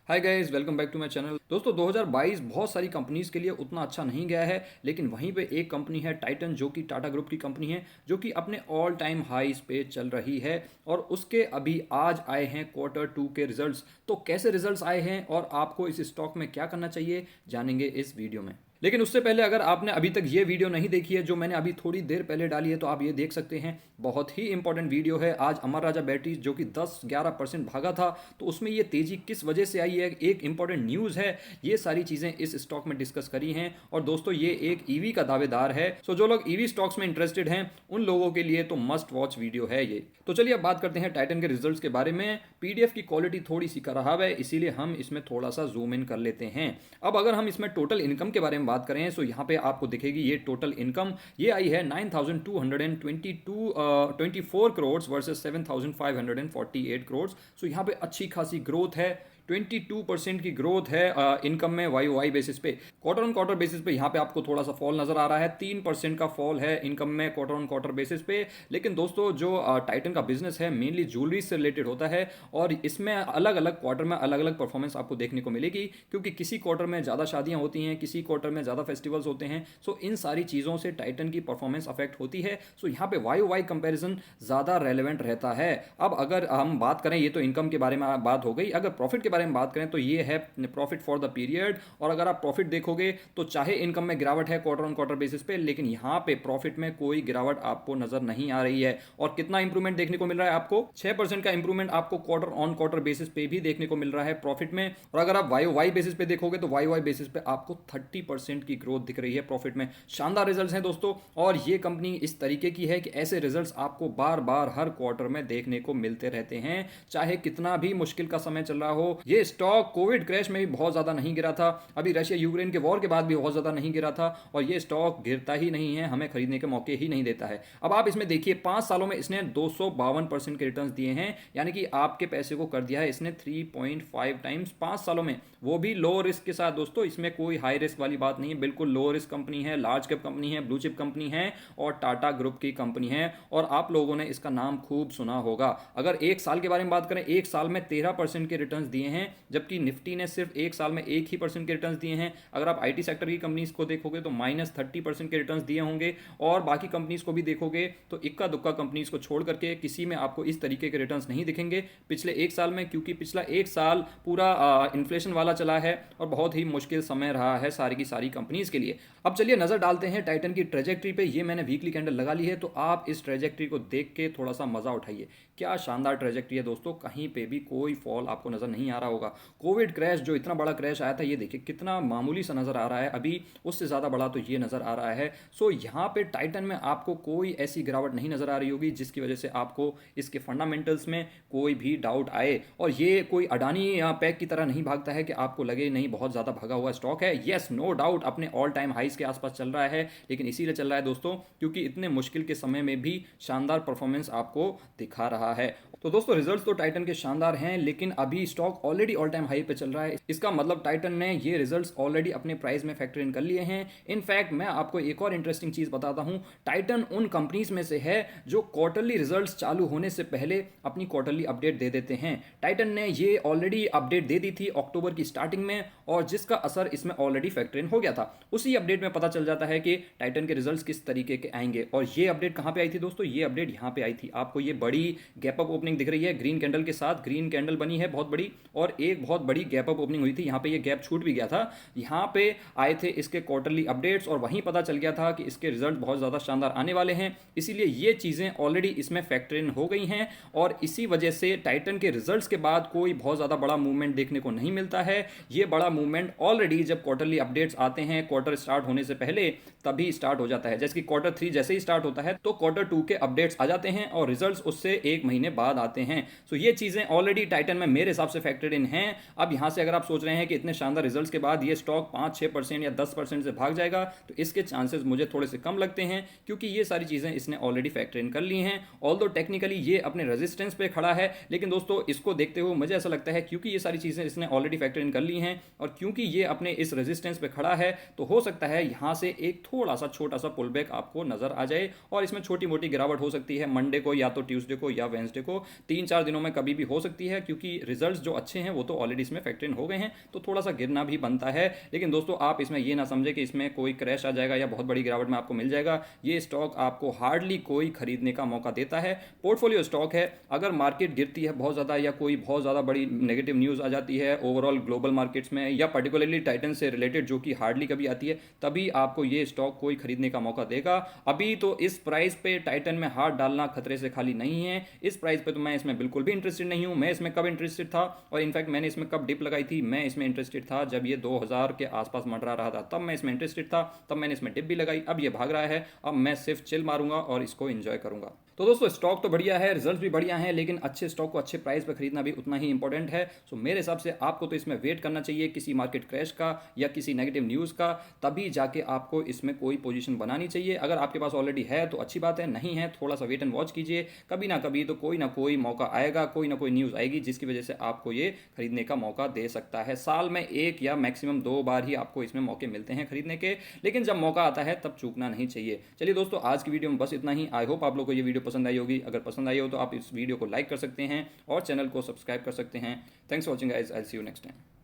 Hi guys, welcome back to my channel. दोस्तों 2022 बहुत सारी कंपनीज के लिए उतना अच्छा नहीं गया है, लेकिन वहीं पे एक कंपनी है टाइटन, जो कि टाटा ग्रुप की कंपनी है, जो कि अपने ऑल टाइम हाईज पे चल रही है। और उसके अभी आज आए हैं क्वार्टर टू के रिजल्ट्स। तो कैसे रिजल्ट्स आए हैं और आपको इस स्टॉक में क्या करना चाहिए, जानेंगे इस वीडियो में। लेकिन उससे पहले अगर आपने अभी तक ये वीडियो नहीं देखी है जो मैंने अभी थोड़ी देर पहले डाली है, तो आप ये देख सकते हैं। बहुत ही इंपॉर्टेंट वीडियो है। आज अमर राजा बैटरीज जो कि 10-11% भागा था, तो उसमें ये तेजी किस वजह से आई है, एक इंपॉर्टेंट न्यूज़ है। ये सारी चीज़ें इस स्टॉक में डिस्कस करी हैं। और दोस्तों ये एक ईवी का दावेदार है। सो जो लोग ईवी स्टॉक्स में इंटरेस्टेड हैं, उन लोगों के लिए तो मस्ट वॉच वीडियो है ये। तो चलिए अब बात करते हैं टाइटन के रिजल्ट्स के बारे में। पीडीएफ की क्वालिटी थोड़ी सी खराब है, इसीलिए हम इसमें थोड़ा सा जूम इन कर लेते हैं। अब अगर हम इसमें टोटल इनकम के बारे में बात करें, तो यहाँ पे आपको दिखेगी ये टोटल इनकम। ये आई है 9,224 करोड़ वर्सेस 7,548 करोड़। सो यहाँ पे अच्छी खासी ग्रोथ है। 22% की ग्रोथ है इनकम में वाई वाई बेसिस पे। क्वार्टर ऑन क्वार्टर बेसिस पे यहाँ पे आपको थोड़ा सा फॉल नजर आ रहा है। 3% का फॉल है इनकम में क्वार्टर ऑन क्वार्टर बेसिस पे। लेकिन दोस्तों जो टाइटन का बिजनेस है मेनली ज्वेलरी से रिलेटेड होता है, और इसमें अलग अलग क्वार्टर में अलग अलग परफॉर्मेंस आपको देखने को मिलेगी, क्योंकि किसी क्वार्टर में ज़्यादा शादियाँ होती हैं, किसी क्वार्टर में ज़्यादा फेस्टिवल्स होते हैं। सो इन सारी चीज़ों से टाइटन की परफॉर्मेंस अफेक्ट होती है। सो यहाँ पे वाई वाई कंपेरिजन ज़्यादा रेलिवेंट रहता है। अब अगर हम बात करें, ये तो इनकम के बारे में बात हो गई, अगर प्रॉफिट के बारे में बात करें तो ये है प्रॉफिट फॉर द पीरियड। और अगर आप प्रॉफिट देखोगे तो चाहे इनकम में गिरावट है क्वार्टर ऑन क्वार्टर बेसिस पे, लेकिन यहाँ पे प्रॉफिट में कोई गिरावट आपको नजर नहीं आ रही है। और कितना इंप्रूवमेंट देखने को मिल रहा है आपको? 6% का इंप्रूवमेंट आपको क्वार्टर ऑन क्वार्टर बेसिस पे भी देखने को मिल रहा है प्रॉफिट में। और अगर आप वाई वाई बेसिस पे देखोगे तो वाई वाई बेसिस पे आपको 30% की ग्रोथ दिख रही है प्रॉफिट में। शानदार रिजल्ट्स हैं दोस्तों। और ये कंपनी इस तरीके की है कि ऐसे रिजल्ट्स आपको बार बार हर क्वार्टर में देखने को मिलते रहते हैं, चाहे कितना भी मुश्किल का समय चल रहा हो। ये स्टॉक कोविड क्रैश में भी बहुत ज्यादा नहीं गिरा था, अभी रशिया यूक्रेन के वॉर के बाद भी बहुत ज्यादा नहीं गिरा था, और ये स्टॉक गिरता ही नहीं है, हमें खरीदने के मौके ही नहीं देता है। अब आप इसमें देखिए 5 सालों में इसने 252% के रिटर्न दिए हैं, यानी कि आपके पैसे को कर दिया है इसने 3.5 टाइम्स 5 सालों में, वो भी लो रिस्क के साथ। दोस्तों इसमें कोई हाई रिस्क वाली बात नहीं है, बिल्कुल लो रिस्क कंपनी है, लार्ज कैप कंपनी है, ब्लू चिप कंपनी है, और टाटा ग्रुप की कंपनी है। और आप लोगों ने इसका नाम खूब सुना होगा। अगर एक साल के बारे में बात करें, एक साल में 13% के रिटर्न्स दिए हैं, जबकि निफ्टी ने सिर्फ एक साल में 1% के रिटर्न्स दिए हैं। अगर आप आईटी सेक्टर की कंपनीज को देखोगे तो -30% के रिटर्न्स दिए होंगे, और बाकी कंपनीज को भी देखोगे तो इक्का दुक्का कंपनीज को छोड़ करके किसी में आपको इस तरीके के रिटर्न्स नहीं दिखेंगे पिछले एक साल में, क्योंकि पिछला एक साल पूरा इन्फ्लेशन वाला चला है और बहुत ही मुश्किल समय रहा है सारी की सारी कंपनीज के लिए। अब चलिए नजर डालते हैं टाइटन की ट्रेजेक्ट्री पे। ये मैंने वीकली कैंडल लगा ली है, तो आप इस ट्रेजेक्ट्री को देख के थोड़ा सा मजा उठाइए। क्या शानदार ट्रेजेक्ट्री है दोस्तों, कहीं पे भी कोई फॉल आपको नजर नहीं आ रहा होगा। कोविड क्रैश जो इतना बड़ा क्रैश आया था, ये देखिए कितना मामूली सा नजर आ रहा है, अभी उससे ज़्यादा बड़ा तो ये नज़र आ रहा है। सो यहाँ पे टाइटन में आपको कोई ऐसी गिरावट नहीं नज़र आ रही होगी जिसकी वजह से आपको इसके फंडामेंटल्स में कोई भी डाउट आए। और ये कोई अडानी पैक की तरह नहीं भागता है कि आपको लगे नहीं बहुत ज़्यादा भागा हुआ स्टॉक है। येस, नो डाउट अपने ऑल टाइम हाइस के आसपास चल रहा है, लेकिन इसीलिए चल रहा है दोस्तों क्योंकि इतने मुश्किल के समय में भी शानदार परफॉर्मेंस आपको दिखा रहा है। तो दोस्तों रिजल्ट्स तो टाइटन के शानदार हैं, लेकिन अभी stock already all time high पे चल रहा है। इसका मतलब टाइटन ने ये रिजल्ट्स ऑलरेडी अपने प्राइस में फैक्टर इन कर लिए हैं। इनफैक्ट मैं आपको एक और इंटरेस्टिंग चीज बताता हूं, टाइटन उन कंपनीज में से है जो क्वार्टरली रिजल्ट्स चालू होने से पहले अपनी क्वार्टरली अपडेट दे देते हैं। टाइटन ने ये ऑलरेडी अपडेट दे दी थी अक्टूबर की स्टार्टिंग में, और जिसका असर इसमें ऑलरेडी फैक्टर इन हो गया था। उसी अपडेट में पता चल जाता है कि टाइटन के रिजल्ट्स किस तरीके के आएंगे। और ये अपडेट कहां पे आई थी दोस्तों? ये अपडेट यहां पे आई थी। आपको ये बड़ी गैप अप ओपनिंग दिख रही है ग्रीन कैंडल के साथ, ग्रीन कैंडल बनी है बहुत बड़ी, और एक बहुत बड़ी गैप अप ओपनिंग हुई थी। यहाँ पे ये गैप छूट भी गया था। यहाँ पे आए थे इसके क्वार्टरली अपडेट्स, और वहीं पता चल गया था कि इसके रिजल्ट बहुत ज़्यादा शानदार आने वाले हैं। इसीलिए ये चीज़ें ऑलरेडी इसमें फैक्टर इन हो गई हैं, और इसी वजह से टाइटन के रिजल्ट्स के बाद कोई बहुत ज़्यादा बड़ा मूवमेंट देखने को नहीं मिलता है। ये बड़ा मूवमेंट ऑलरेडी जब क्वार्टरली अपडेट्स आते हैं क्वार्टर स्टार्ट होने से पहले, तभी स्टार्ट हो जाता है। जैसे कि क्वार्टर 3 जैसे ही स्टार्ट होता है तो क्वार्टर 2 के अपडेट्स आ जाते हैं, और रिजल्ट्स उससे एक महीने बाद आते हैं। सो ये चीज़ें ऑलरेडी टाइटन में मेरे हिसाब से फैक्टर्ड इन हैं। अब यहाँ से अगर आप सोच रहे हैं कि इतने शानदार रिजल्ट्स के बाद ये स्टॉक 5-6% या 10% से भाग जाएगा, तो इसके चांसेस मुझे थोड़े से कम लगते हैं, क्योंकि ये सारी चीज़ें इसने ऑलरेडी फैक्टर इन कर ली हैं। ऑल्दो टेक्निकली ये अपने रेजिस्टेंस पे खड़ा है, लेकिन दोस्तों इसको देखते हुए मुझे ऐसा लगता है क्योंकि ये सारी चीज़ें इसने ऑलरेडी फैक्टर इन कर ली हैं, और क्योंकि ये अपने इस रेजिस्टेंस पे खड़ा है, तो हो सकता है यहाँ से एक थोड़ा सा छोटा सा पुल बैक आपको नजर आ जाए, और इसमें छोटी मोटी गिरावट हो सकती है मंडे को या तो ट्यूसडे को या वेंसडे को, 3-4 दिनों में कभी भी हो सकती है, क्योंकि रिजल्ट्स जो अच्छे हैं वो तो ऑलरेडी इसमें फैक्टर इन हो गए हैं, तो थोड़ा सा गिरना भी बनता है। लेकिन दोस्तों आप इसमें ये ना समझे कि इसमें कोई क्रैश आ जाएगा या बहुत बड़ी गिरावट में आपको मिल जाएगा। ये स्टॉक आपको हार्डली कोई खरीदने का मौका देता है। पोर्टफोलियो स्टॉक है, अगर मार्केट गिरती है बहुत ज़्यादा या कोई बहुत ज़्यादा बड़ी नेगेटिव न्यूज़ आ जाती है ओवरऑल ग्लोबल मार्केट्स में या पर्टिकुलरली टाइटन से रिलेटेड, जो कि हार्डली कभी आती है, तभी आपको ये स्टॉक कोई खरीदने का मौका देगा। अभी तो इस प्राइस पे टाइटन में हाथ डालना खतरे से खाली नहीं है। इस प्राइस पे तो मैं इसमें बिल्कुल भी इंटरेस्टेड नहीं हूं। मैं इसमें कब इंटरेस्टेड था, और इनफैक्ट मैंने इसमें कब डिप लगाई थी, मैं इसमें इंटरेस्टेड था जब ये 2000 के आसपास मंडरा रहा था, तब मैं इसमें इंटरेस्टेड था, तब मैंने इसमें डिप भी लगाई। अब ये भाग रहा है, अब मैं सिर्फ चिल मारूंगा और इसको एंजॉय करूंगा। तो दोस्तों स्टॉक तो बढ़िया है, रिजल्ट भी बढ़िया है, लेकिन अच्छे स्टॉक को अच्छे प्राइस पर खरीदना भी उतना ही इंपॉर्टेंट है। सो मेरे हिसाब से आपको तो इसमें वेट करना चाहिए किसी मार्केट क्रैश का या किसी नेगेटिव न्यूज़ का, तभी जाके आपको इसमें कोई पोजीशन बनानी चाहिए। अगर आपके पास ऑलरेडी है तो अच्छी बात है, नहीं है थोड़ा सा वेट एंड वॉच कीजिए। कभी ना कभी तो कोई ना कोई मौका आएगा, कोई ना कोई न्यूज़ आएगी जिसकी वजह से आपको ये खरीदने का मौका दे सकता है। साल में 1 या मैक्सिमम 2 बार ही आपको इसमें मौके मिलते हैं खरीदने के, लेकिन जब मौका आता है तब चूकना नहीं चाहिए। चलिए दोस्तों आज की वीडियो में बस इतना ही। आई होप आप लोग को ये वीडियो पसंद आई होगी। अगर पसंद आई हो तो आप इस वीडियो को लाइक कर सकते हैं और चैनल को सब्सक्राइब कर सकते हैं। Thanks for watching guys, I will see you next time.